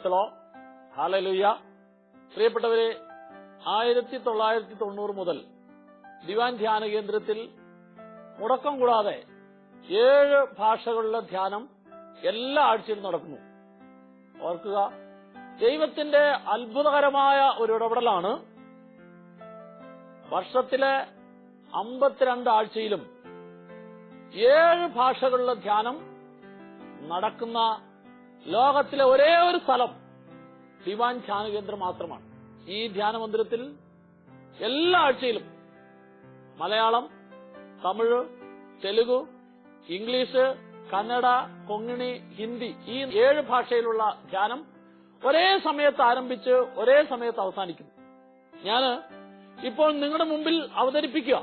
Price the Lord, hallelujah. പ്രിയപ്പെട്ടവരെ, 1990 മുതൽ ദിവാൻ ധ്യാന കേന്ദ്രത്തിൽ മുടക്കം കൂടാതെ 7 ഭാഷകളിലെ ധ്യാനം എല്ലാ ആഴ്ചയിലും നടക്കുന്നു. ഓർക്കുക, ദൈവത്തിന്റെ അത്ഭുതകരമായ ഒരു ഇടപെടലാണ്. വർഷത്തിലെ 52 ആഴ്ചയിലും 7 ഭാഷകളിലെ ധ്യാനം നടക്കുന്ന ലോകത്തിലെ ഒരേ ഒരു സ്ഥലം ദിവാൻ ധ്യാന കേന്ദ്രം മാത്രമാണ്. ഈ ധ്യാന മന്ദിരത്തിൽ എല്ലാ ആഴ്ചയിലും മലയാളം, തമിഴ്, തെലുഗു, ഇംഗ്ലീഷ്, കന്നഡ, കൊങ്ങിണി, ഹിന്ദി ഈ 7 ഭാഷയിലുള്ള ധ്യാനം ഒരേ സമയത്ത് ആരംഭിച്ച് ഒരേ സമയത്ത് അവസാനിക്കുന്നു. ഞാൻ ഇപ്പോൾ നിങ്ങളുടെ മുമ്പിൽ അവതരിപ്പിക്കുക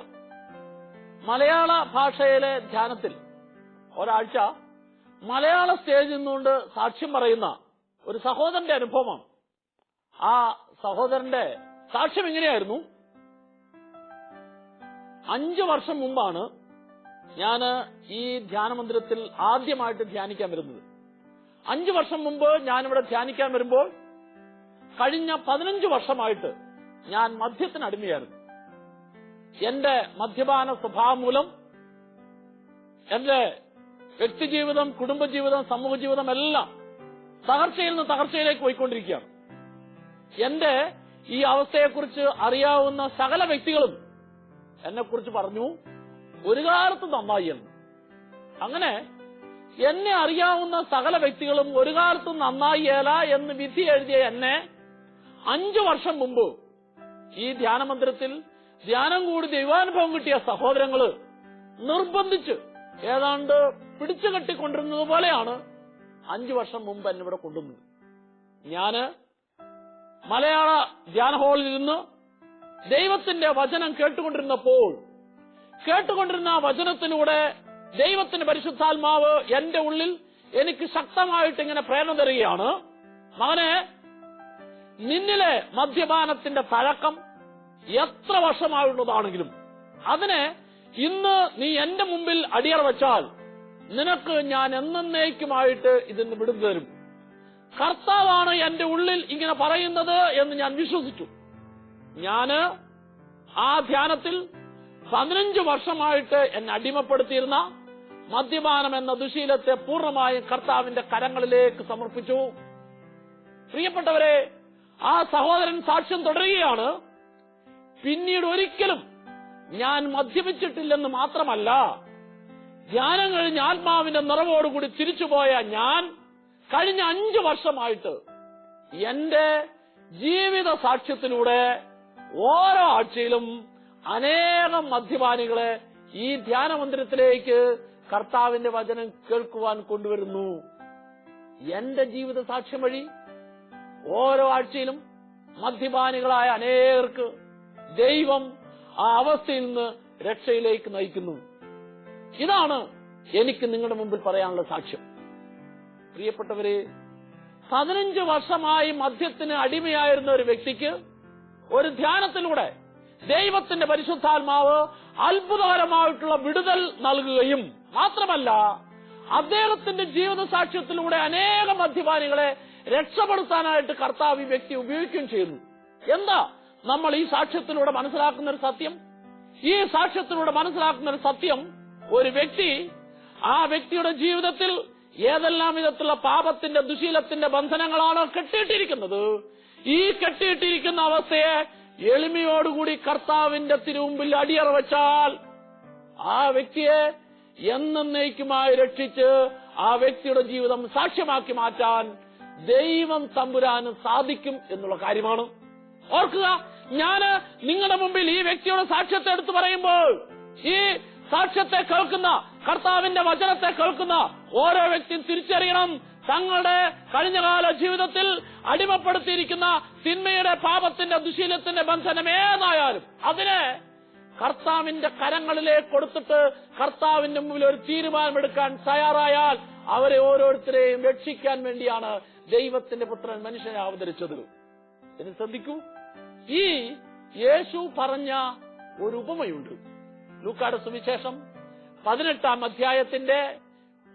മലയാള ഭാഷയിലെ ധ്യാനത്തിൽ ഒരാഴ്ച മലയാള സ്റ്റേജിൽ നിന്നുകൊണ്ട് സാക്ഷ്യം പറയുന്ന ഒരു സഹോദരന്റെ അനുഭവമാണ്. ആ സഹോദരന്റെ സാക്ഷ്യം എങ്ങനെയായിരുന്നു? 5 വർഷം മുമ്പാണ് ഞാൻ ഈ ധ്യാന മന്ദിരത്തിൽ ആദ്യമായിട്ട് ധ്യാനിക്കാൻ വരുന്നത്. 5 വർഷം മുമ്പ് ഞാനിവിടെ ധ്യാനിക്കാൻ വരുമ്പോൾ കഴിഞ്ഞ 15 വർഷമായിട്ട് ഞാൻ മദ്യത്തിന് അടിമയായിരുന്നു. എന്റെ മദ്യപാന സ്വഭാവം മൂലം എന്റെ വ്യക്തിജീവിതം, കുടുംബജീവിതം, സമൂഹ ജീവിതം എല്ലാം തകർച്ചയിൽ നിന്ന് തകർച്ചയിലേക്ക് പോയിക്കൊണ്ടിരിക്കുകയാണ്. എന്റെ ഈ അവസ്ഥയെക്കുറിച്ച് അറിയാവുന്ന സകല വ്യക്തികളും എന്നെക്കുറിച്ച് പറഞ്ഞു, ഒരു കാലത്ത് നന്നായി എന്ന്. അങ്ങനെ എന്നെ അറിയാവുന്ന സകല വ്യക്തികളും ഒരു കാലത്തും നന്നായില്ല എന്ന് വിധി എഴുതിയ എന്നെ 5 വർഷം മുമ്പ് ഈ ധ്യാന മന്ദിരത്തിൽ ധ്യാനം കൂടി ദൈവാനുഭവം കിട്ടിയ സഹോദരങ്ങള് നിർബന്ധിച്ച് ഏതാണ്ട് പിടിച്ചു കെട്ടിക്കൊണ്ടിരുന്നത് പോലെയാണ് 5 വർഷം മുമ്പ് എന്നെ ഇവിടെ കൊണ്ടുവന്നത്. ഞാന് മലയാള ധ്യാന ഹാളിൽ നിന്ന് ദൈവത്തിന്റെ വചനം കേട്ടുകൊണ്ടിരുന്ന വചനത്തിലൂടെ ദൈവത്തിന്റെ പരിശുദ്ധാത്മാവ് എന്റെ ഉള്ളിൽ എനിക്ക് ശക്തമായിട്ട് ഇങ്ങനെ പ്രേരണ തരികയാണ്. മകനെ, നിന്നിലെ മദ്യപാനത്തിന്റെ തഴക്കം എത്ര വർഷമായുള്ളതാണെങ്കിലും അതിനെ ഇന്ന് നീ എന്റെ മുമ്പിൽ അടിയറ വെച്ചാൽ നിനക്ക് ഞാൻ എന്നേക്കുമായിട്ട് ഇതിന് വിടുതൽ തരും. കർത്താവാണ് എന്റെ ഉള്ളിൽ ഇങ്ങനെ പറയുന്നത് എന്ന് ഞാൻ വിശ്വസിച്ചു. ഞാന് ആ ധ്യാനത്തിൽ 15 വർഷമായിട്ട് എന്നെ അടിമപ്പെടുത്തിയിരുന്ന മദ്യപാനം എന്ന ദുശീലത്തെ പൂർണ്ണമായും കർത്താവിന്റെ കരങ്ങളിലേക്ക് സമർപ്പിച്ചു. പ്രിയപ്പെട്ടവരെ, ആ സഹോദരൻ സാക്ഷ്യം തുടരുകയാണ്. പിന്നീട് ഒരിക്കലും ഞാൻ മദ്യപിച്ചിട്ടില്ലെന്ന് മാത്രമല്ല, ധ്യാനം കഴിഞ്ഞ് ആത്മാവിന്റെ നിറവോടുകൂടി തിരിച്ചുപോയ ഞാൻ കഴിഞ്ഞ 5 വർഷമായിട്ട് എന്റെ ജീവിത സാക്ഷ്യത്തിലൂടെ ഓരോ ആഴ്ചയിലും അനേകം മദ്യപാനികളെ ഈ ധ്യാന മന്ദിരത്തിലേക്ക് കർത്താവിന്റെ വചനം കേൾക്കുവാൻ കൊണ്ടുവരുന്നു. എന്റെ ജീവിത സാക്ഷ്യം വഴി ഓരോ ആഴ്ചയിലും മദ്യപാനികളായ അനേകർക്ക് ദൈവം ആ അവസ്ഥയിൽ നിന്ന് രക്ഷയിലേക്ക് നയിക്കുന്നു. ഇതാണ് എനിക്ക് നിങ്ങളുടെ മുമ്പിൽ പറയാനുള്ള സാക്ഷ്യം. പ്രിയപ്പെട്ടവരെ, 15 വർഷമായി മദ്യത്തിന് അടിമയായിരുന്ന ഒരു വ്യക്തിക്ക് ഒരു ധ്യാനത്തിലൂടെ ദൈവത്തിന്റെ പരിശുദ്ധാത്മാവ് അത്ഭുതകരമായിട്ടുള്ള വിടുതൽ നൽകുകയും മാത്രമല്ല അദ്ദേഹത്തിന്റെ ജീവിത സാക്ഷ്യത്തിലൂടെ അനേകം മദ്യപാനികളെ രക്ഷപ്പെടുത്താനായിട്ട് കർത്താവ് ഈ വ്യക്തി ഉപയോഗിക്കുകയും ചെയ്യുന്നു. എന്താ നമ്മൾ ഈ സാക്ഷ്യത്തിലൂടെ മനസ്സിലാക്കുന്ന ഒരു സത്യം? ഈ സാക്ഷ്യത്തിലൂടെ മനസ്സിലാക്കുന്ന ഒരു സത്യം, ഒരു വ്യക്തി ആ വ്യക്തിയുടെ ജീവിതത്തിൽ ഏതെല്ലാം വിധത്തിലുള്ള പാപത്തിന്റെ ദുശീലത്തിന്റെ ബന്ധനങ്ങളാണ് കെട്ടിയിട്ടിരിക്കുന്നത്, ഈ കെട്ടിയിട്ടിരിക്കുന്ന അവസ്ഥയെ എളിമയോടുകൂടി കർത്താവിന്റെ തിരുമുമ്പിൽ അടിയറ വെച്ചാൽ ആ വ്യക്തിയെ എന്നേക്കുമായി രക്ഷിച്ച് ആ വ്യക്തിയുടെ ജീവിതം സാക്ഷ്യമാക്കി മാറ്റാൻ ദൈവം തമ്പുരാന് സാധിക്കും എന്നുള്ള കാര്യമാണ്. ഓർക്കുക, ഞാന് നിങ്ങളുടെ മുമ്പിൽ ഈ വ്യക്തിയുടെ സാക്ഷ്യത്തെ എടുത്തു പറയുമ്പോൾ ഈ സാക്ഷ്യത്തെ കേൾക്കുന്ന, കർത്താവിന്റെ വചനത്തെ കേൾക്കുന്ന ഓരോ വ്യക്തിയും തിരിച്ചറിയണം, തങ്ങളുടെ കഴിഞ്ഞകാല ജീവിതത്തിൽ അടിമപ്പെടുത്തിയിരിക്കുന്ന തിന്മയുടെ, പാപത്തിന്റെ, ദുശീലത്തിന്റെ ബന്ധനം ഏതായാലും അതിനെ കർത്താവിന്റെ കരങ്ങളിലേക്ക് കൊടുത്തിട്ട് കർത്താവിന്റെ മുമ്പിൽ ഒരു തീരുമാനമെടുക്കാൻ തയ്യാറായാൽ അവരെ ഓരോരുത്തരെയും രക്ഷിക്കാൻ വേണ്ടിയാണ് ദൈവത്തിന്റെ പുത്രൻ മനുഷ്യനെ അവതരിച്ചത്. എന്ന് ശ്രദ്ധിക്കൂ, ഈ യേശു പറഞ്ഞ ഒരു ഉപമയുണ്ട്. ലൂക്കായുടെ സുവിശേഷം 18-ാം അധ്യായത്തിന്റെ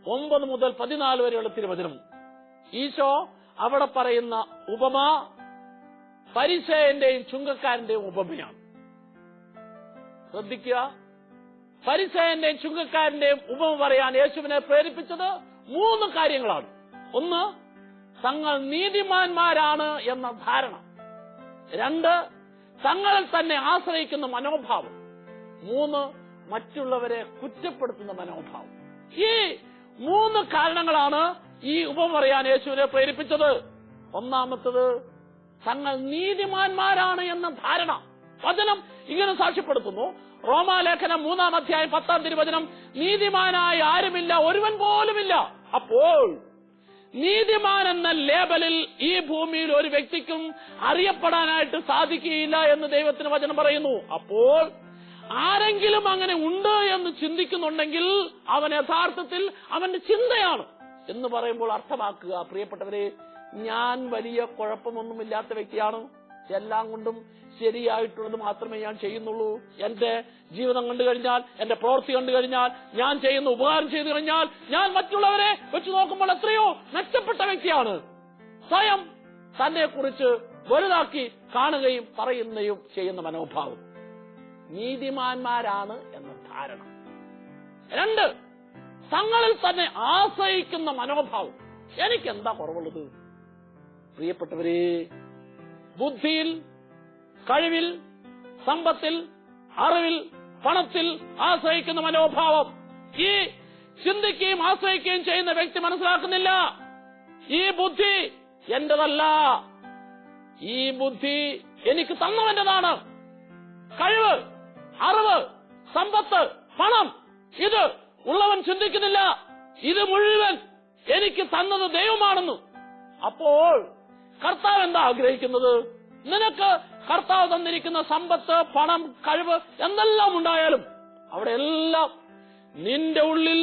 9 മുതൽ 14 വരെയുള്ള തിരുവചനം. ഈശോ അവിടെ പറയുന്ന ഉപമ ഫരിസേയന്റെയും ചുങ്കക്കാരന്റെയും ഉപമയാണ്. ശ്രദ്ധിക്കുക, ഫരിസേയന്റെയും ചുങ്കക്കാരന്റെയും ഉപമ പറയാൻ യേശുവിനെ പ്രേരിപ്പിച്ചത് 3 കാര്യങ്ങളാണ്. ഒന്ന്, തങ്ങൾ നീതിമാന്മാരാണ് എന്ന ധാരണ. 2, തങ്ങളിൽ തന്നെ ആശ്രയിക്കുന്ന മനോഭാവം. 3, മറ്റുള്ളവരെ കുറ്റപ്പെടുത്തുന്ന മനോഭാവം. ഈ 3 കാരണങ്ങളാണ് ഈ ഉപമ പറയാൻ യേശുവിനെ പ്രേരിപ്പിച്ചത്. ഒന്നാമത്തത്, തങ്ങൾ നീതിമാന്മാരാണ് എന്ന ധാരണ. വചനം ഇങ്ങനെ സാക്ഷ്യപ്പെടുത്തുന്നു. റോമാലേഖനം 3-ാം അധ്യായം 10-ാം തിരുവചനം, നീതിമാനായ ആരുമില്ല, ഒരുവൻ പോലുമില്ല. അപ്പോൾ നീതിമാൻ എന്ന ലേബലിൽ ഈ ഭൂമിയിൽ ഒരു വ്യക്തിക്കും അറിയപ്പെടാനായിട്ട് സാധിക്കുകയില്ല എന്ന് ദൈവത്തിന് വചനം പറയുന്നു. അപ്പോൾ ആരെങ്കിലും അങ്ങനെ ഉണ്ട് എന്ന് ചിന്തിക്കുന്നുണ്ടെങ്കിൽ അവൻ യഥാർത്ഥത്തിൽ അവന്റെ ചിന്തയാണ് എന്ന് പറയുമ്പോൾ അർത്ഥമാക്കുക, പ്രിയപ്പെട്ടവരെ, ഞാൻ വലിയ കുഴപ്പമൊന്നുമില്ലാത്ത വ്യക്തിയാണ്, എല്ലാം കൊണ്ടും ശരിയായിട്ടുള്ളത് മാത്രമേ ഞാൻ ചെയ്യുന്നുള്ളൂ. എന്റെ ജീവിതം കണ്ടു കഴിഞ്ഞാൽ, എന്റെ പ്രവൃത്തി കണ്ടു കഴിഞ്ഞാൽ, ഞാൻ ചെയ്യുന്ന ഉപകാരം ചെയ്തു കഴിഞ്ഞാൽ ഞാൻ മറ്റുള്ളവരെ വെച്ച് നോക്കുമ്പോൾ എത്രയോ മെച്ചപ്പെട്ട വ്യക്തിയാണ്. സ്വയം തന്നെ കുറിച്ച് വലുതാക്കി കാണുകയും പറയുകയും ചെയ്യുന്ന മനോഭാവം നീതിമാന്മാരാണ് എന്ന ധാരണ. 2, തങ്ങളിൽ തന്നെ ആശ്രയിക്കുന്ന മനോഭാവം. എനിക്കെന്താ കുറവുള്ളത്? പ്രിയപ്പെട്ടവരെ, ബുദ്ധിയിൽ, കഴിവിൽ, സമ്പത്തിൽ, അറിവിൽ, പണത്തിൽ ആശ്രയിക്കുന്ന മനോഭാവം. ഈ ചിന്തിക്കുകയും ആശ്രയിക്കുകയും ചെയ്യുന്ന വ്യക്തി മനസ്സിലാക്കുന്നില്ല, ഈ ബുദ്ധി എന്റേതല്ല, ഈ ബുദ്ധി എനിക്ക് തന്നവന്റേതാണ്. കഴിവ്, അറിവ്, സമ്പത്ത്, പണം, ഇത് ഉള്ളവൻ ചിന്തിക്കുന്നില്ല, ഇത് മുഴുവൻ എനിക്ക് തന്നത് ദൈവമാണെന്ന്. അപ്പോൾ കർത്താവ് എന്താ ആഗ്രഹിക്കുന്നത്? നിനക്ക് കർത്താവ് തന്നിരിക്കുന്ന സമ്പത്ത്, പണം, കഴിവ് എന്തെല്ലാം ഉണ്ടായാലും അവിടെ എല്ലാം നിന്റെ ഉള്ളിൽ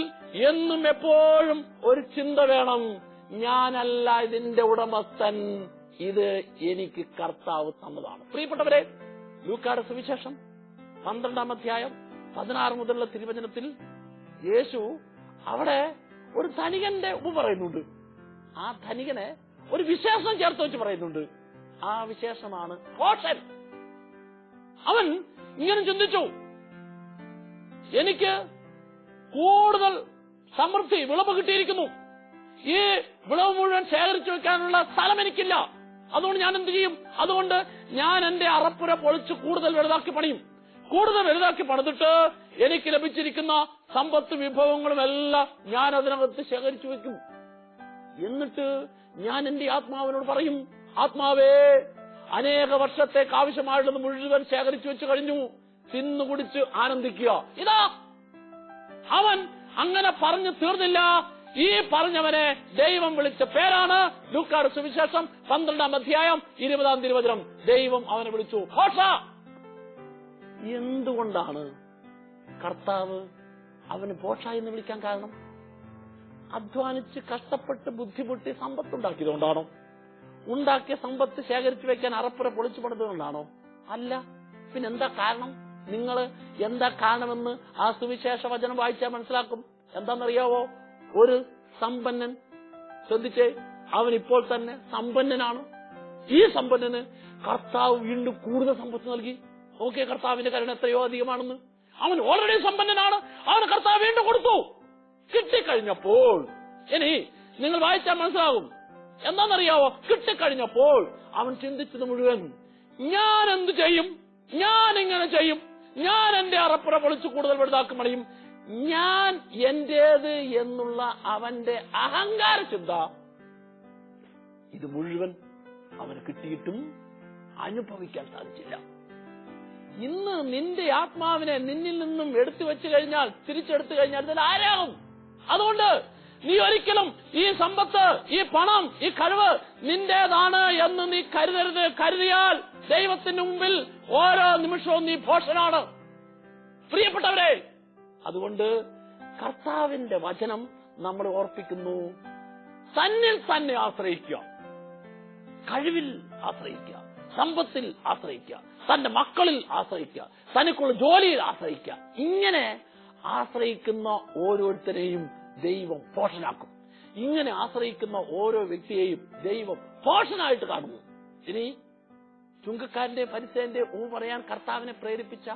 എന്നും എപ്പോഴും ഒരു ചിന്ത വേണം, ഞാനല്ല ഇതിന്റെ ഉടമസ്ഥൻ, ഇത് എനിക്ക് കർത്താവ് തന്നതാണ്. പ്രിയപ്പെട്ടവരെ, ലൂക്കായുടെ സുവിശേഷം 12-ാം അധ്യായം 16 മുതലുള്ള തിരുവചനത്തിൽ യേശു അവിടെ ഒരു ധനികന്റെ ഉപമ പറയുന്നുണ്ട്. ആ ധനികനെ ഒരു വിശേഷണം ചേർത്ത് വെച്ച് പറയുന്നുണ്ട്. ആ വിശേഷമാണ് ഭോഷൻ. അവൻ ഇങ്ങനെ ചിന്തിച്ചു, എനിക്ക് കൂടുതൽ സമൃദ്ധി, വിളവ് കിട്ടിയിരിക്കുന്നു, ഈ വിളവ് മുഴുവൻ ശേഖരിച്ചു വെക്കാനുള്ള സ്ഥലം എനിക്കില്ല, അതുകൊണ്ട് ഞാൻ എന്ത് ചെയ്യും? അതുകൊണ്ട് ഞാൻ എന്റെ അറപ്പുര പൊളിച്ച് കൂടുതൽ വലുതാക്കി പണിയും. കൂടുതൽ വലുതാക്കി പണിതിട്ട് എനിക്ക് ലഭിച്ചിരിക്കുന്ന സമ്പത്ത് വിഭവങ്ങളും എല്ലാം ഞാൻ അതിനകത്ത് ശേഖരിച്ചു വെക്കും. എന്നിട്ട് ഞാൻ എന്റെ ആത്മാവിനോട് പറയും, ആത്മാവേ, അനേക വർഷത്തേക്ക് ആവശ്യമായിട്ടുള്ളത് മുഴുവൻ ശേഖരിച്ചു വെച്ച് കഴിഞ്ഞു, തിന്നു കുടിച്ച് ആനന്ദിക്കുക. ഇതാ അവൻ അങ്ങനെ പറഞ്ഞു തീർന്നില്ല. ഈ പറഞ്ഞവനെ ദൈവം വിളിച്ച പേരാണ് ലൂക്കായുടെ സുവിശേഷം 12-ാം അധ്യായം 20-ാം തിരുവചനം. ദൈവം അവനെ വിളിച്ചു ഭോഷ. എന്തുകൊണ്ടാണ് കർത്താവ് അവന് ഭോഷ എന്ന് വിളിക്കാൻ കാരണം? അധ്വാനിച്ച് കഷ്ടപ്പെട്ട് ബുദ്ധിമുട്ടി സമ്പത്തുണ്ടാക്കിയതുകൊണ്ടാണോ? ഉണ്ടാക്കിയ സമ്പത്ത് ശേഖരിച്ചു വെക്കാൻ അറപ്പുര പൊളിച്ചു പണിതുകൊണ്ടാണോ? അല്ല. പിന്നെന്താ കാരണം? നിങ്ങൾ എന്താ കാരണമെന്ന് ആ സുവിശേഷ വചനം വായിച്ചാൽ മനസ്സിലാക്കും. എന്താണെന്നറിയാവോ? ഒരു സമ്പന്നൻ, ശ്രദ്ധിച്ചേ, അവൻ ഇപ്പോൾ തന്നെ സമ്പന്നനാണ്. ഈ സമ്പന്നന് കർത്താവ് വീണ്ടും കൂടുതൽ സമ്പത്ത് നൽകി. നോക്കിയ കർത്താവിന്റെ കരുണ എത്രയോ അധികമാണെന്ന്. അവൻ ഓൾറെഡി സമ്പന്നനാണ്, അവന് കർത്താവ് വീണ്ടും കൊടുത്തു. കിട്ടിക്കഴിഞ്ഞപ്പോൾ ഇനി നിങ്ങൾ വായിച്ചാൽ മനസ്സിലാകും. എന്താണെന്നറിയാവോ? കിട്ടിക്കഴിഞ്ഞപ്പോൾ അവൻ ചിന്തിച്ചത് മുഴുവൻ, ഞാൻ എന്ത് ചെയ്യും, ഞാൻ ഇങ്ങനെ ചെയ്യും, ഞാൻ എന്റെ അറപ്പുറ പൊളിച്ച് കൂടുതൽ വലുതാക്കി മണിയും, ഞാൻ എന്റേത് എന്നുള്ള അവന്റെ അഹങ്കാര ചിന്ത, ഇത് മുഴുവൻ അവന് കിട്ടിയിട്ടും അനുഭവിക്കാൻ സാധിച്ചില്ല. ഇന്ന് നിന്റെ ആത്മാവിനെ നിന്നിൽ നിന്നും എടുത്തു വെച്ചു കഴിഞ്ഞാൽ, തിരിച്ചെടുത്തു കഴിഞ്ഞാൽ ഇതിൽ ആരാകും? അതുകൊണ്ട് നീ ഒരിക്കലും ഈ സമ്പത്ത്, ഈ പണം, ഈ കഴിവ് നിന്റേതാണ് എന്ന് നീ കരുതരുത്. കരുതിയാൽ ദൈവത്തിന് മുമ്പിൽ ഓരോ നിമിഷവും നീ ഭോഷനാണ്. പ്രിയപ്പെട്ടവരെ, അതുകൊണ്ട് കർത്താവിന്റെ വചനം നമ്മൾ ഓർപ്പിക്കുന്നു, തന്നിൽ തന്നെ ആശ്രയിക്കുക, കഴിവിൽ ആശ്രയിക്കുക, സമ്പത്തിൽ ആശ്രയിക്കുക, തന്റെ മക്കളിൽ ആശ്രയിക്കുക, തനിക്കുള്ള ജോലിയിൽ ആശ്രയിക്കുക. ഇങ്ങനെ ആശ്രയിക്കുന്ന ഓരോരുത്തരെയും ദൈവം പോഷനാക്കും. ഇങ്ങനെ ആശ്രയിക്കുന്ന ഓരോ വ്യക്തിയെയും ദൈവം പോഷനായിട്ട് കാണുന്നു. ഇനി ചുങ്കക്കാരന്റെ ഫരിസേയന്റെ പറയാൻ കർത്താവിനെ പ്രേരിപ്പിച്ച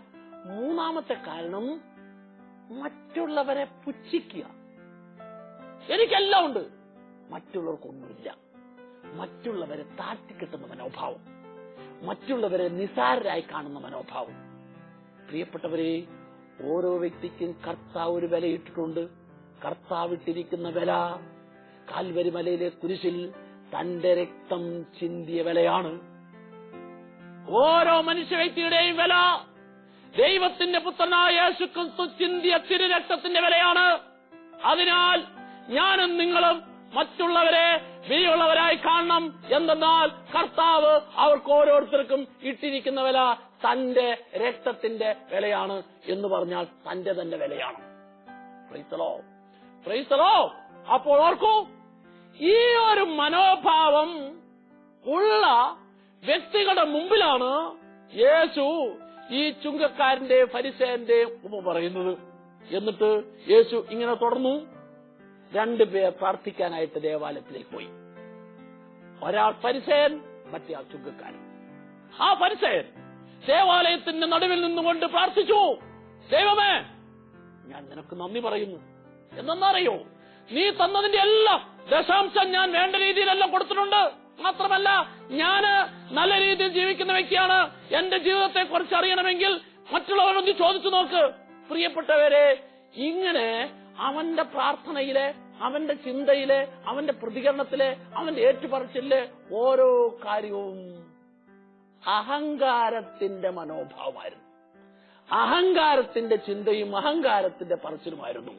മൂന്നാമത്തെ കാരണം മറ്റുള്ളവരെ പുച്ഛിക്കുക. എനിക്കെല്ലാം ഉണ്ട്, മറ്റുള്ളവർക്കൊന്നുമില്ല. മറ്റുള്ളവരെ താഴ്ത്തിക്കെട്ടുന്ന മനോഭാവം, മറ്റുള്ളവരെ നിസാരരായി കാണുന്ന മനോഭാവം. പ്രിയപ്പെട്ടവരെ, ഓരോ വ്യക്തിക്കും കർത്താവ് ഒരു വിലയിട്ടിട്ടുണ്ട്. കർത്താവിട്ടിരിക്കുന്ന വില കാൽവരി മലയിലെ കുരിശിൽ തന്റെ രക്തം ചിന്തിയ വിലയാണ്. ഓരോ മനുഷ്യ വ്യക്തിയുടെയും വില ദൈവത്തിന്റെ പുത്രനായ യേശുക്രിസ്തു ചിന്തിയ തിരുരക്തത്തിന്റെ വിലയാണ്. അതിനാൽ ഞാനും നിങ്ങളും മറ്റുള്ളവരെ വിലയുള്ളവരായി കാണണം. എന്തെന്നാൽ കർത്താവ് അവർക്ക് ഓരോരുത്തർക്കും ഇട്ടിരിക്കുന്ന വില തന്റെ രക്തത്തിന്റെ വിലയാണ് എന്ന് പറഞ്ഞാൽ തന്റെ തന്നെ വിലയാണ്. Price the Lord, praise the Lord. അപ്പോൾ ഓർക്കൂ, ഈ ഒരു മനോഭാവം ഉള്ള വ്യക്തികളുടെ മുമ്പിലാണ് യേശു ഈ ചുങ്കക്കാരന്റെ ഫരിസേയന്റെ ഉപമ പറയുന്നത്. എന്നിട്ട് യേശു ഇങ്ങനെ തുടർന്നു. രണ്ടുപേർ പ്രാർത്ഥിക്കാനായിട്ട് ദേവാലയത്തിലേക്ക് പോയി. ഒരാൾ ഫരിസേയൻ, മറ്റേ ചുങ്കക്കാരൻ. ആ ഫരിസേയൻ ദേവാലയത്തിന്റെ നടുവിൽ നിന്നുകൊണ്ട് പ്രാർത്ഥിച്ചു, ദൈവമേ, ഞാൻ നിനക്ക് നന്ദി പറയുന്നു. എന്തെന്നറിയോ, നീ തന്നതിന്റെ എല്ലാം ദശാംശം ഞാൻ വേണ്ട രീതിയിലെല്ലാം കൊടുത്തിട്ടുണ്ട്. മാത്രമല്ല, ഞാന് നല്ല രീതിയിൽ ജീവിക്കുന്ന വ്യക്തിയാണ്. എന്റെ ജീവിതത്തെ കുറിച്ച് അറിയണമെങ്കിൽ മറ്റുള്ളവരൊന്ന് ചോദിച്ചു നോക്ക്. പ്രിയപ്പെട്ടവരെ, ഇങ്ങനെ അവന്റെ പ്രാർത്ഥനയിലെ, അവന്റെ ചിന്തയിലെ, അവന്റെ പ്രതികരണത്തിലെ, അവന്റെ ഏറ്റുപറച്ചിലെ ഓരോ കാര്യവും അഹങ്കാരത്തിന്റെ മനോഭാവമായിരുന്നു. അഹങ്കാരത്തിന്റെ ചിന്തയും അഹങ്കാരത്തിന്റെ പറച്ചിലുമായിരുന്നു.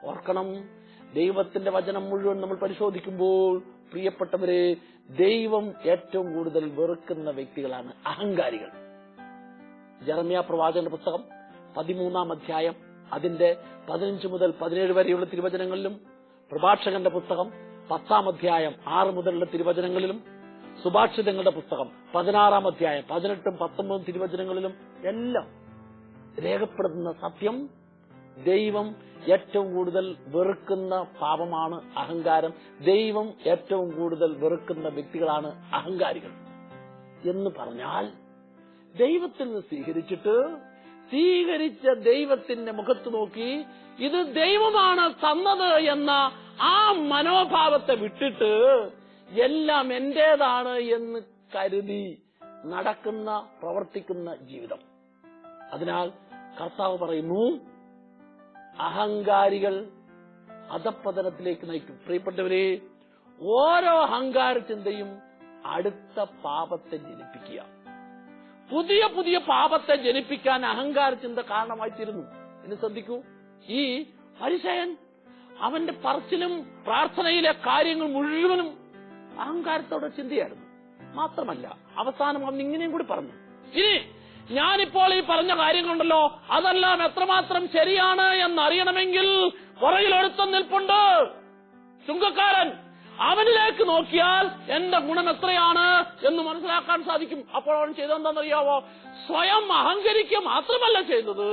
ഓർക്കണം, ദൈവത്തിന്റെ വചനം മുഴുവൻ നമ്മൾ പരിശോധിക്കുമ്പോൾ പ്രിയപ്പെട്ടവരെ, ദൈവം ഏറ്റവും കൂടുതൽ വെറുക്കുന്ന വ്യക്തികളാണ് അഹങ്കാരികൾ. ജെറമ്യാ പ്രവാചകന്റെ പുസ്തകം 13-ാം അധ്യായം അതിന്റെ 15 മുതൽ 17 വരെയുള്ള തിരുവചനങ്ങളിലും, പ്രഭാഷകന്റെ പുസ്തകം 10-ാം അധ്യായം 6 മുതലുള്ള തിരുവചനങ്ങളിലും, സുഭാഷിതങ്ങളുടെ പുസ്തകം 16-ാം അധ്യായം 18-ഉം 19-ഉം തിരുവചനങ്ങളിലും എല്ലാം രേഖപ്പെടുത്തുന്ന സത്യം, ദൈവം ഏറ്റവും കൂടുതൽ വെറുക്കുന്ന പാപമാണ് അഹങ്കാരം. ദൈവം ഏറ്റവും കൂടുതൽ വെറുക്കുന്ന വ്യക്തികളാണ് അഹങ്കാരികൾ. എന്ന് പറഞ്ഞാൽ, ദൈവത്തിൽ നിന്ന് സ്വീകരിച്ച ദൈവത്തിന്റെ മുഖത്ത് നോക്കി ഇത് ദൈവമാണ് തന്നത് എന്ന ആ മനോഭാവത്തെ വിട്ടിട്ട് എല്ലാം എന്റേതാണ് എന്ന് കരുതി നടക്കുന്ന, പ്രവർത്തിക്കുന്ന ജീവിതം. അതിനാൽ കർത്താവ് പറയുന്നു, അഹങ്കാരികൾ അധപ്പതനത്തിലേക്ക് നയിക്കും. പ്രിയപ്പെട്ടവരെ, ഓരോ അഹങ്കാര ചിന്തയും അടുത്ത പാപത്തെ ജനിപ്പിക്കുക. പുതിയ പുതിയ പാപത്തെ ജനിപ്പിക്കാൻ അഹങ്കാര ചിന്ത കാരണമായിത്തീരുന്നു. ഇനി ശ്രദ്ധിക്കൂ, ഈ ഫരിസേയൻ അവന്റെ പറച്ചിലും പ്രാർത്ഥനയിലെ കാര്യങ്ങൾ മുഴുവനും അഹങ്കാരത്തോടെ ചിന്തയായിരുന്നു. മാത്രമല്ല, അവസാനം അവൻ ഇങ്ങനെയും കൂടി പറഞ്ഞു, ഇനി ഞാനിപ്പോൾ ഈ പറഞ്ഞ കാര്യങ്ങളുണ്ടല്ലോ, അതെല്ലാം എത്രമാത്രം ശരിയാണ് എന്നറിയണമെങ്കിൽ പുറകിലൊരുത്തം നിൽപ്പുണ്ട്, ചുങ്കക്കാരൻ. അവനിലേക്ക് നോക്കിയാൽ എന്റെ ഗുണം എത്രയാണ് എന്ന് മനസ്സിലാക്കാൻ സാധിക്കും. അപ്പോൾ അവൻ ചെയ്തെന്താണെന്നറിയാവോ? സ്വയം അഹങ്കരിക്കുക മാത്രമല്ല ചെയ്തത്,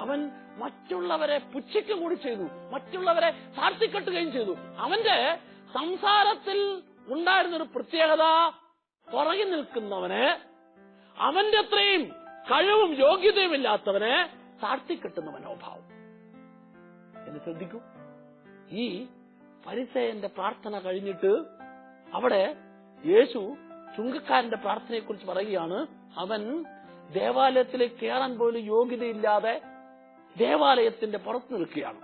അവൻ മറ്റുള്ളവരെ പുച്ഛിക്കുക കൂടി ചെയ്തു, മറ്റുള്ളവരെ താഴ്ത്തിക്കെട്ടുകയും ചെയ്തു. അവന്റെ സംസാരത്തിൽ ഉണ്ടായിരുന്നൊരു പ്രത്യേകത, പുറകിൽ നിൽക്കുന്നവനെ, അവന്റെ അത്രയും കഴിവും യോഗ്യതയും ഇല്ലാത്തവനെ താഴ്ത്തിക്കെട്ടുന്ന മനോഭാവം. എന്ന് ശ്രദ്ധിക്കൂ. ഈ ഫരിസേയന്റെ പ്രാർത്ഥന കഴിഞ്ഞിട്ട് അവിടെ യേശു ചുങ്കക്കാരന്റെ പ്രാർത്ഥനയെക്കുറിച്ച് പറയുകയാണ്. അവൻ ദേവാലയത്തിലേക്ക് കയറാൻ പോലും യോഗ്യതയില്ലാതെ ദേവാലയത്തിന്റെ പുറത്ത് നിൽക്കുകയാണ്.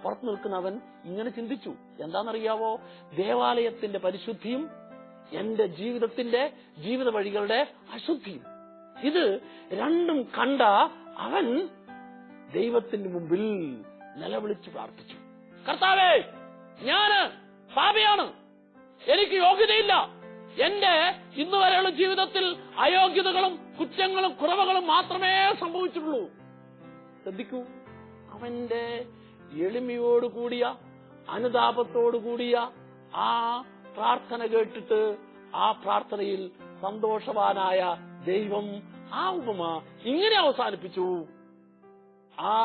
പുറത്ത് നിൽക്കുന്നവൻ ഇങ്ങനെ ചിന്തിച്ചു, എന്താണെന്നറിയാവോ? ദേവാലയത്തിന്റെ പരിശുദ്ധിയും എന്റെ ജീവിത വഴികളുടെ അശുദ്ധിയും, ഇത് രണ്ടും കണ്ട അവൻ ദൈവത്തിന്റെ മുമ്പിൽ നിലവിളിച്ച് പ്രാർത്ഥിച്ചു, കർത്താവേ, ഞാന് പാപിയാണ്, എനിക്ക് യോഗ്യതയില്ല. എന്റെ ഇന്നുവരെയുള്ള ജീവിതത്തിൽ അയോഗ്യതകളും കുറ്റങ്ങളും കുറവുകളും മാത്രമേ സംഭവിച്ചിട്ടുള്ളൂ. ശ്രദ്ധിക്കൂ, അവന്റെ എളിമയോടുകൂടിയ, അനുതാപത്തോടുകൂടിയ ആ പ്രാർത്ഥന കേട്ടിട്ട് ആ പ്രാർത്ഥനയിൽ സന്തോഷവാനായ ദൈവം ആ ഉപമ ഇങ്ങനെ അവസാനിപ്പിച്ചു. ആ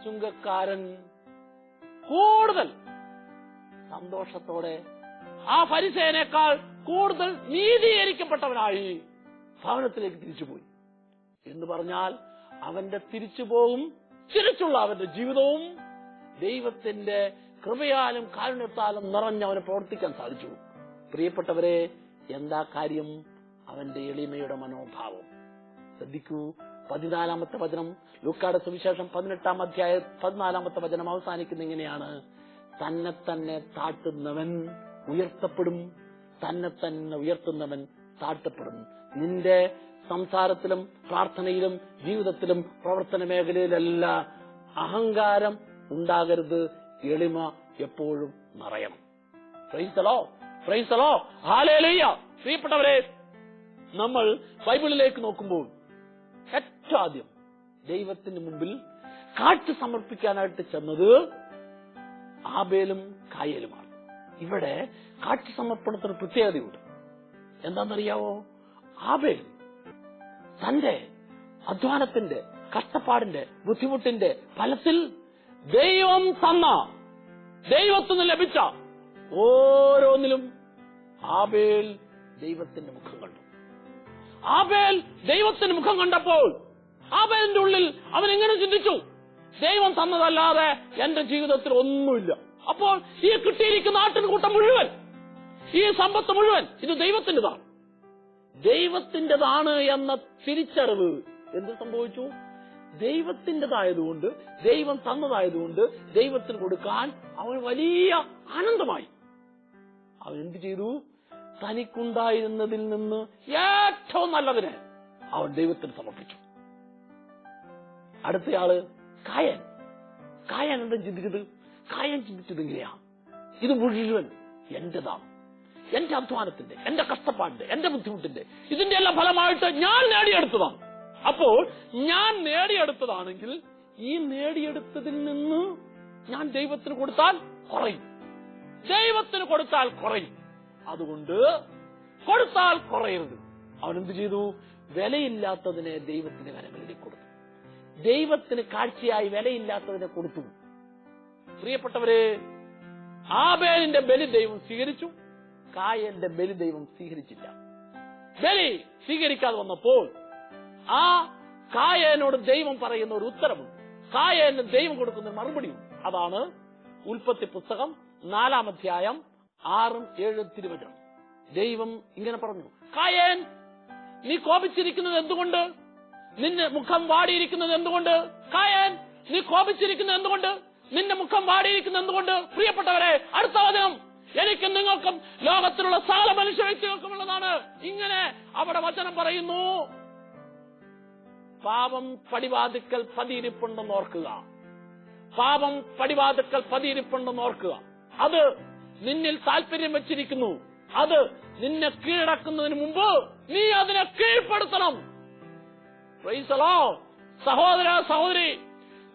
ചുങ്കക്കാരൻ കൂടുതൽ സന്തോഷത്തോടെ ആ ഫരിസേയനേക്കാൾ കൂടുതൽ നീതീകരിക്കപ്പെട്ടവനായി ഭവനത്തിലേക്ക് തിരിച്ചുപോയി. എന്ന് പറഞ്ഞാൽ അവന്റെ തിരിച്ചുപോകും തിരിച്ചുള്ള അവന്റെ ജീവിതവും ദൈവത്തിന്റെ കൃപയാലും കാരുണ്യത്താലും നിറഞ്ഞ് അവന് പ്രവർത്തിക്കാൻ സാധിച്ചു. പ്രിയപ്പെട്ടവരെ, എന്താ കാര്യം? അവന്റെ എളിമയുടെ മനോഭാവം. ശ്രദ്ധിക്കൂ, 14-ാമത്തെ വചനം, ലൂക്കായുടെ സുവിശേഷം 18-ാം അധ്യായം 14-ാമത്തെ വചനം അവസാനിക്കുന്ന ഇങ്ങനെയാണ്: തന്നെ തന്നെ താഴ്ത്തുന്നവൻ ഉയർത്തപ്പെടും, തന്നെ തന്നെ ഉയർത്തുന്നവൻ താഴ്ത്തപ്പെടും. നിന്റെ സംസാരത്തിലും പ്രാർത്ഥനയിലും ജീവിതത്തിലും പ്രവർത്തന മേഖലയിലെല്ലാം അഹങ്കാരം ഉണ്ടാകരുത്. എളിമ എപ്പോഴും നിറയണം. Praise the Lord, praise the Lord, hallelujah. പ്രിയപ്പെട്ടവരെ, നമ്മൾ ബൈബിളിലേക്ക് നോക്കുമ്പോൾ ഏറ്റവും ആദ്യം ദൈവത്തിന് മുമ്പിൽ കാഴ്ച സമർപ്പിക്കാനായിട്ട് ചെന്നത് ആബേലും കായേലുമാണ്. ഇവിടെ കാഴ്ച സമർപ്പണത്തിന് പ്രത്യേകതയുണ്ട്. എന്താണെന്നറിയാവോ? ആബേൽ തന്റെ അധ്വാനത്തിന്റെ, കഷ്ടപ്പാടിന്റെ, ബുദ്ധിമുട്ടിന്റെ ഫലത്തിൽ ദൈവം തന്ന, ദൈവത്തിന് ലഭിച്ച ഓരോന്നിലും ആബേൽ ദൈവത്തിന്റെ മുഖം കണ്ടു. ആബേൽ ദൈവത്തിന്റെ മുഖം കണ്ടപ്പോൾ ആബേലിന്റെ ഉള്ളിൽ അവൻ എങ്ങനെ ചിന്തിച്ചു? ദൈവം തന്നതല്ലാതെ എന്റെ ജീവിതത്തിൽ ഒന്നുമില്ല. അപ്പോൾ ഈ കിട്ടിയിരിക്കുന്ന ആട്ടിൻകൂട്ടം മുഴുവൻ, ഈ സമ്പത്ത് മുഴുവൻ ഇത് ദൈവത്തിൻ്റെതാണ്, ദൈവത്തിൻ്റെതാണ് എന്ന തിരിച്ചറിവ് എന്ത് സംഭവിച്ചു? ദൈവത്തിൻ്റെതായതുകൊണ്ട്, ദൈവം തന്നതായതുകൊണ്ട് ദൈവത്തിന് കൊടുക്കാൻ അവൻ വലിയ ആനന്ദമായി. അവൻ എന്ത് ചെയ്തു? തനിക്കുണ്ടായിരുന്നതിൽ നിന്ന് ഏറ്റവും നല്ലതിനെ അവൻ ദൈവത്തിന് സമർപ്പിച്ചു. അടുത്തയാള് കായൻ. കായൻ എന്താ ചിന്തിച്ചത്? കായൻ ചിന്തിച്ചത് എങ്ങനെയാ? ഇത് മുഴുവൻ എന്റേതാണ്, എന്റെ അധ്വാനത്തിന്റെ, എന്റെ കഷ്ടപ്പാടിന്റെ, എന്റെ ബുദ്ധിമുട്ടിന്റെ, ഇതിന്റെ എല്ലാം ഫലമായിട്ട് ഞാൻ നേടിയെടുത്തതാണ്. അപ്പോൾ ഞാൻ നേടിയെടുത്തതാണെങ്കിൽ ഈ നേടിയെടുത്തതിൽ നിന്ന് ഞാൻ ദൈവത്തിന് കൊടുത്താൽ കുറയും, ദൈവത്തിന് കൊടുത്താൽ കുറയും. അതുകൊണ്ട് കൊടുത്താൽ കുറയരുത്. അവൻ എന്ത് ചെയ്തു? വിലയില്ലാത്തതിനെ ദൈവത്തിന് കരങ്ങളിൽ കൊടുത്തു. ദൈവത്തിന് കാഴ്ചയായി വിലയില്ലാത്തതിനെ കൊടുത്തു. പ്രിയപ്പെട്ടവരെ, ആബേലിന്റെ ബലി ദൈവം സ്വീകരിച്ചു, കായന്റെ ബലി ദൈവം സ്വീകരിച്ചില്ല. ബലി സ്വീകരിക്കാതെ വന്നപ്പോൾ ആ കായനോട് ദൈവം പറയുന്ന ഒരു ഉത്തരവുണ്ട്, കായന് ദൈവം കൊടുക്കുന്ന മറുപടിയുണ്ട്. അതാണ് ഉൽപ്പത്തി പുസ്തകം 4-ാം അധ്യായം 6-7 തിരുവചനം. ദൈവം ഇങ്ങനെ പറഞ്ഞു: കായൻ, നീ കോപിച്ചിരിക്കുന്നത് എന്തുകൊണ്ട്? നിന്റെ മുഖം വാടിയിരിക്കുന്നത് എന്തുകൊണ്ട്? കായൻ, നീ കോപിച്ചിരിക്കുന്നത് എന്തുകൊണ്ട്? നിന്റെ മുഖം വാടിയിരിക്കുന്നത് എന്തുകൊണ്ട്? പ്രിയപ്പെട്ടവരെ, അടുത്ത വചനം എനിക്കും നിങ്ങൾക്കും ലോകത്തിലുള്ള സകല മനുഷ്യ വ്യക്തികൾക്കുമുള്ളതാണ്. ഇങ്ങനെ അവിടെ വചനം പറയുന്നു: പാപം പടിവാതിക്കൽ പതിയിരിപ്പുണ്ടെന്ന് ഓർക്കുക, പാപം പടിവാതിക്കൽ പതിയിരിപ്പുണ്ടെന്ന് ഓർക്കുക. അത് നിന്നിൽ താല്പര്യം വെച്ചിരിക്കുന്നു, അത് നിന്നെ കീഴടക്കുന്നതിന് മുമ്പ് നീ അതിനെ കീഴ്പ്പെടുത്തണം. Price the Lord. സഹോദര സഹോദരി,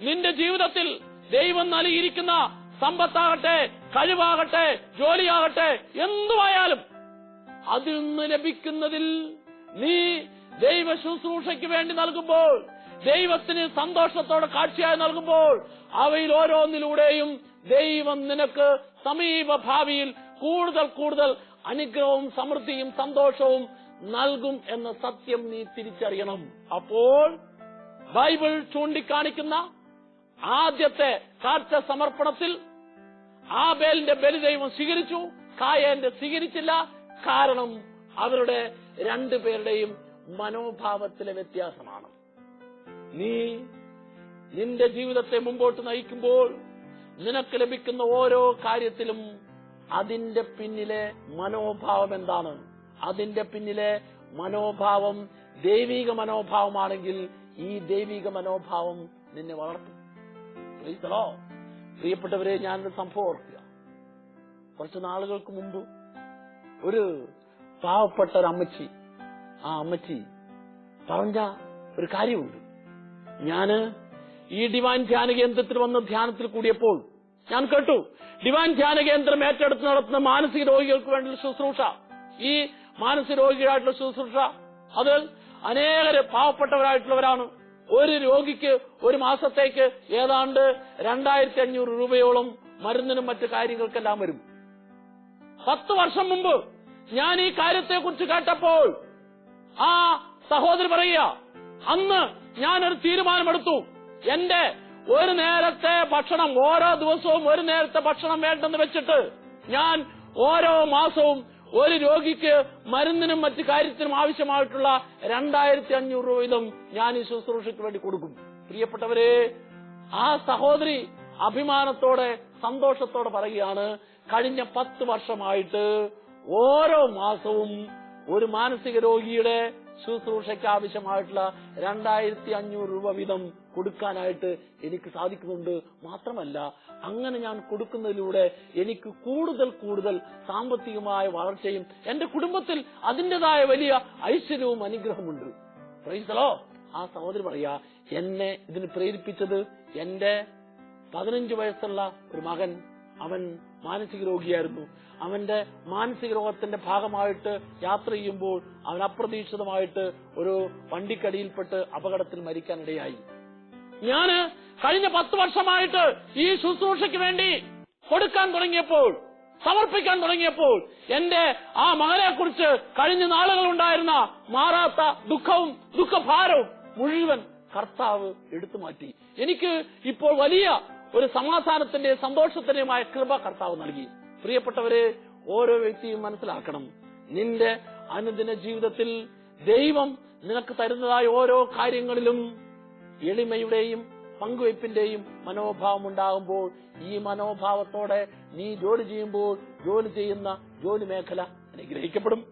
നിന്റെ ജീവിതത്തിൽ ദൈവം നൽകിയിരിക്കുന്ന സമ്പത്താകട്ടെ, കഴിവാകട്ടെ, ജോലിയാകട്ടെ, എന്തുമായാലും അതിൽ നിന്ന് ലഭിക്കുന്നതിൽ നീ ദൈവ ശുശ്രൂഷയ്ക്ക് വേണ്ടി നൽകുമ്പോൾ, ദൈവത്തിന് സന്തോഷത്തോടെ കാഴ്ചയായി നൽകുമ്പോൾ, അവയിൽ ഓരോന്നിലൂടെയും ദൈവം നിനക്ക് സമീപ ഭാവിയിൽ കൂടുതൽ കൂടുതൽ അനുഗ്രഹവും സമൃദ്ധിയും സന്തോഷവും നൽകും എന്ന സത്യം നീ തിരിച്ചറിയണം. അപ്പോൾ ബൈബിൾ ചൂണ്ടിക്കാണിക്കുന്ന ആദ്യത്തെ കാഴ്ച സമർപ്പണത്തിൽ ആബേലിന്റെ ബലി ദൈവം സ്വീകരിച്ചു, കായന്റെ സ്വീകരിച്ചില്ല. കാരണം അവരുടെ രണ്ടുപേരുടെയും മനോഭാവത്തിലെ വ്യത്യാസമാണ്. നീ നിന്റെ ജീവിതത്തെ മുമ്പോട്ട് നയിക്കുമ്പോൾ നിനക്ക് ലഭിക്കുന്ന ഓരോ കാര്യത്തിലും അതിന്റെ പിന്നിലെ മനോഭാവം എന്താണ്? അതിന്റെ പിന്നിലെ മനോഭാവം ദൈവിക മനോഭാവമാണെങ്കിൽ ഈ ദൈവിക മനോഭാവം നിന്നെ വളർത്തും. പ്രിയപ്പെട്ടവരെ, ഞാനൊരു സംഭവം ഓർക്കുക. കുറച്ച് നാളുകൾക്ക് മുമ്പ് ഒരു പാവപ്പെട്ട ഒരു അമ്മച്ചി, ആ അമ്മച്ചി പറഞ്ഞ ഒരു കാര്യമുണ്ട്. ഞാന് ഈ ഡിവൈൻ ധ്യാന കേന്ദ്രത്തിൽ വന്ന് ധ്യാനത്തിൽ കൂടിയപ്പോൾ ഞാൻ കേട്ടു, ഡിവൈൻ ധ്യാന കേന്ദ്രം ഏറ്റെടുത്ത് നടത്തുന്ന മാനസിക രോഗികൾക്ക് വേണ്ടിയുള്ള ശുശ്രൂഷ, ഈ മാനസിക രോഗികളായിട്ടുള്ള ശുശ്രൂഷ അത് അനേകര് പാവപ്പെട്ടവരായിട്ടുള്ളവരാണ്. ഒരു രോഗിക്ക് ഒരു മാസത്തേക്ക് ഏതാണ്ട് 2500 രൂപയോളം മരുന്നിനും മറ്റു കാര്യങ്ങൾക്കെല്ലാം വരും. 10 വർഷം മുമ്പ് ഞാൻ ഈ കാര്യത്തെക്കുറിച്ച് കേട്ടപ്പോൾ ആ സഹോദരി പറയുക, അന്ന് ഞാനൊരു തീരുമാനമെടുത്തു. എന്റെ ഒരു നേരത്തെ ഭക്ഷണം, ഓരോ ദിവസവും ഒരു നേരത്തെ ഭക്ഷണം വേണ്ടെന്ന് വെച്ചിട്ട് ഞാൻ ഓരോ മാസവും ഒരു രോഗിക്ക് മരുന്നിനും മറ്റു കാര്യത്തിനും ആവശ്യമായിട്ടുള്ള 2500 രൂപ വീതം ഞാൻ ഈ ശുശ്രൂഷയ്ക്ക് വേണ്ടി കൊടുക്കും. പ്രിയപ്പെട്ടവരെ, ആ സഹോദരി അഭിമാനത്തോടെ സന്തോഷത്തോടെ പറയുകയാണ്, കഴിഞ്ഞ 10 വർഷമായിട്ട് ഓരോ മാസവും ഒരു മാനസിക രോഗിയുടെ ശുശ്രൂഷയ്ക്ക് ആവശ്യമായിട്ടുള്ള 2500 രൂപ വീതം കൊടുക്കാനായിട്ട് എനിക്ക് സാധിക്കുന്നുണ്ട്. മാത്രമല്ല, അങ്ങനെ ഞാൻ കൊടുക്കുന്നതിലൂടെ എനിക്ക് കൂടുതൽ കൂടുതൽ സാമ്പത്തികമായ വളർച്ചയും എന്റെ കുടുംബത്തിൽ അതിൻ്റെതായ വലിയ ഐശ്വര്യവും അനുഗ്രഹമുണ്ട്. Price the Lord. ആ സഹോദരി പറയാ, എന്നെ ഇതിന് പ്രേരിപ്പിച്ചത് എന്റെ 15 വയസ്സുള്ള ഒരു മകൻ, അവൻ മാനസിക രോഗിയായിരുന്നു. അവന്റെ മാനസിക രോഗത്തിന്റെ ഭാഗമായിട്ട് യാത്ര ചെയ്യുമ്പോൾ അവൻ അപ്രതീക്ഷിതമായിട്ട് ഒരു വണ്ടിക്കടിയിൽപ്പെട്ട് അപകടത്തിൽ മരിക്കാനിടയായി. ഞാന് കഴിഞ്ഞ 10 വർഷമായിട്ട് ഈ ശുശ്രൂഷയ്ക്ക് വേണ്ടി കൊടുക്കാൻ തുടങ്ങിയപ്പോൾ, സമർപ്പിക്കാൻ തുടങ്ങിയപ്പോൾ എന്റെ ആ മകനെ കുറിച്ച് കഴിഞ്ഞ നാളുകളുണ്ടായിരുന്ന മാറാത്ത ദുഃഖവും ദുഃഖഭാരവും മുഴുവൻ കർത്താവ് എടുത്തു മാറ്റി. എനിക്ക് ഇപ്പോൾ വലിയ ഒരു സമാധാനത്തിന്റെയും സന്തോഷത്തിന്റെയുമായ കൃപ കർത്താവ് നൽകി. പ്രിയപ്പെട്ടവരെ, ഓരോ വ്യക്തിയും മനസ്സിലാക്കണം, നിന്റെ അനുദിന ജീവിതത്തിൽ ദൈവം നിനക്ക് തരുന്നതായ ഓരോ കാര്യങ്ങളിലും എളിമയുടെയും പങ്കുവയ്പിന്റെയും മനോഭാവം ഉണ്ടാകുമ്പോൾ, ഈ മനോഭാവത്തോടെ നീ ജോലി ചെയ്യുമ്പോൾ ജോലി ചെയ്യുന്ന ജോലി മേഖല അനുഗ്രഹിക്കപ്പെടും.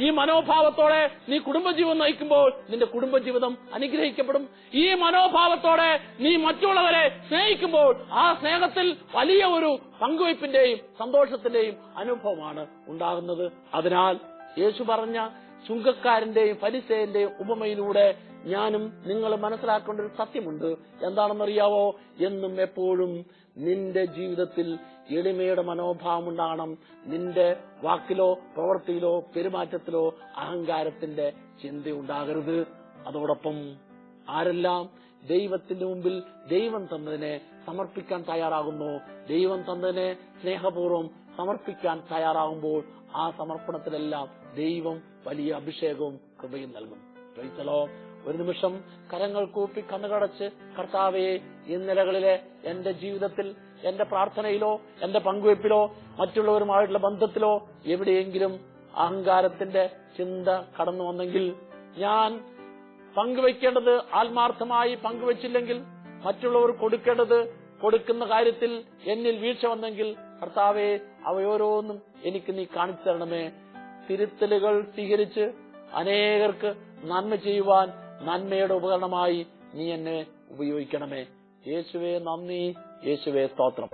ഈ മനോഭാവത്തോടെ നീ കുടുംബജീവിതം നയിക്കുമ്പോൾ നിന്റെ കുടുംബജീവിതം അനുഗ്രഹിക്കപ്പെടും. ഈ മനോഭാവത്തോടെ നീ മറ്റുള്ളവരെ സ്നേഹിക്കുമ്പോൾ ആ സ്നേഹത്തിൽ വലിയ ഒരു പങ്കുവയ്പിന്റെയും സന്തോഷത്തിന്റെയും അനുഭവമാണ് ഉണ്ടാകുന്നത്. അതിനാൽ യേശു പറഞ്ഞ ചുങ്കക്കാരന്റെയും ഫരിസേയന്റെയും ഉപമയിലൂടെ ഞാനും നിങ്ങൾ മനസ്സിലാക്കേണ്ട ഒരു സത്യമുണ്ട്. എന്താണെന്നറിയാവോ? എന്നും എപ്പോഴും നിന്റെ ജീവിതത്തിൽ എളിമയുടെ മനോഭാവം ഉണ്ടാകണം. നിന്റെ വാക്കിലോ പ്രവൃത്തിയിലോ പെരുമാറ്റത്തിലോ അഹങ്കാരത്തിന്റെ ചിന്ത ഉണ്ടാകരുത്. അതോടൊപ്പം ആരെല്ലാം ദൈവത്തിന്റെ മുമ്പിൽ ദൈവം തന്നതിനെ സമർപ്പിക്കാൻ തയ്യാറാകുന്നു, ദൈവം തന്നതിനെ സ്നേഹപൂർവ്വം സമർപ്പിക്കാൻ തയ്യാറാകുമ്പോൾ ആ സമർപ്പണത്തിലെല്ലാം ദൈവം വലിയ അഭിഷേകവും കൃപയും നൽകും. Price the Lord. ഒരു നിമിഷം കരങ്ങൾ കൂപ്പി കണ്ണുകടച്ച്, കർത്താവേ, ഈ നിലകളിലെ എന്റെ ജീവിതത്തിൽ, എന്റെ പ്രാർത്ഥനയിലോ എന്റെ പങ്കുവയ്പിലോ മറ്റുള്ളവരുമായിട്ടുള്ള ബന്ധത്തിലോ എവിടെയെങ്കിലും അഹങ്കാരത്തിന്റെ ചിന്ത കടന്നു വന്നെങ്കിൽ, ഞാൻ പങ്കുവയ്ക്കേണ്ടത് ആത്മാർത്ഥമായി പങ്കുവച്ചില്ലെങ്കിൽ, മറ്റുള്ളവർ കൊടുക്കേണ്ടത് കൊടുക്കുന്ന കാര്യത്തിൽ എന്നിൽ വീഴ്ച വന്നെങ്കിൽ, കർത്താവേ, അവയോരോന്നും എനിക്ക് നീ കാണിച്ചു തരണമേ. തിരുത്തലുകൾ സ്വീകരിച്ച് അനേകർക്ക് നന്മ ചെയ്യുവാൻ നന്മയുടെ ഉപകരണമായി നീ എന്നെ ഉപയോഗിക്കണമേ. യേശുവേ നന്ദി, യേശുവേ സ്തോത്രം.